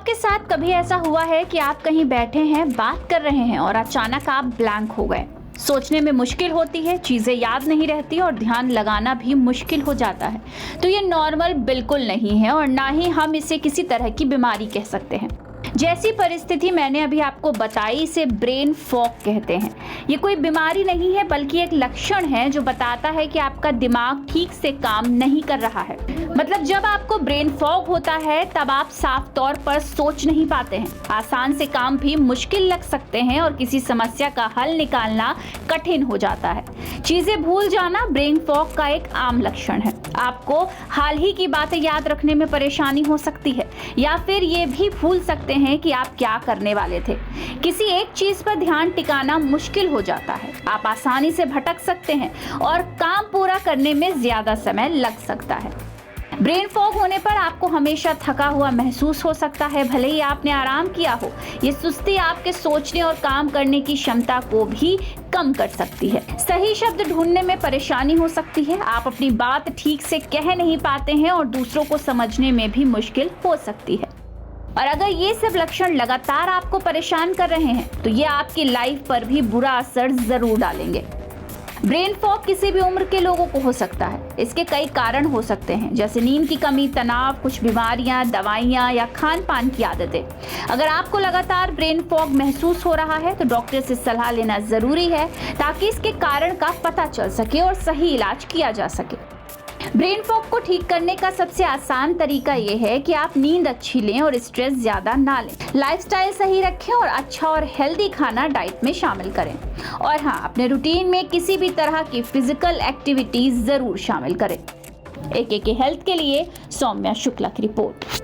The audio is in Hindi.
आपके साथ कभी ऐसा हुआ है कि आप कहीं बैठे हैं, बात कर रहे हैं और अचानक आप ब्लैंक हो गए? सोचने में मुश्किल होती है, चीज़ें याद नहीं रहती और ध्यान लगाना भी मुश्किल हो जाता है। तो ये नॉर्मल बिल्कुल नहीं है और ना ही हम इसे किसी तरह की बीमारी कह सकते हैं। जैसी परिस्थिति मैंने अभी आपको बताई, इसे ब्रेन फॉग कहते हैं। ये कोई बीमारी नहीं है बल्कि एक लक्षण है जो बताता है कि आपका दिमाग ठीक से काम नहीं कर रहा है। मतलब जब आपको ब्रेन फॉग होता है तब आप साफ तौर पर सोच नहीं पाते हैं, आसान से काम भी मुश्किल लग सकते हैं और किसी समस्या का हल निकालना कठिन हो जाता है। चीजें भूल जाना ब्रेन फॉग का एक आम लक्षण है। आपको हाल ही की बातें याद रखने में परेशानी हो सकती है या फिर ये भी भूल सकते हैं कि आप क्या करने वाले थे। किसी एक चीज पर ध्यान टिकाना मुश्किल हो जाता है, आप आसानी से भटक सकते हैं और काम पूरा करने में ज्यादा समय लग सकता है। ब्रेन फॉग होने पर आपको हमेशा थका हुआ महसूस हो सकता है, भले ही आपने आराम किया हो। ये सुस्ती आपके सोचने और काम करने की क्षमता को भी कम कर सकती है। सही शब्द ढूंढने में परेशानी हो सकती है, आप अपनी बात ठीक से कह नहीं पाते हैं और दूसरों को समझने में भी मुश्किल हो सकती है। और अगर ये सब लक्षण लगातार आपको परेशान कर रहे हैं तो ये आपकी लाइफ पर भी बुरा असर जरूर डालेंगे। ब्रेन फॉग किसी भी उम्र के लोगों को हो सकता है। इसके कई कारण हो सकते हैं, जैसे नींद की कमी, तनाव, कुछ बीमारियां, दवाइयां या खान पान की आदतें। अगर आपको लगातार ब्रेन फॉग महसूस हो रहा है तो डॉक्टर से सलाह लेना जरूरी है ताकि इसके कारण का पता चल सके और सही इलाज किया जा सके। ब्रेन फॉग को ठीक करने का सबसे आसान तरीका ये है कि आप नींद अच्छी लें और स्ट्रेस ज्यादा ना लें। लाइफस्टाइल सही रखें और अच्छा और हेल्दी खाना डाइट में शामिल करें। और हाँ, अपने रूटीन में किसी भी तरह की फिजिकल एक्टिविटीज जरूर शामिल करें। AKK हेल्थ के लिए सौम्या शुक्ला की रिपोर्ट।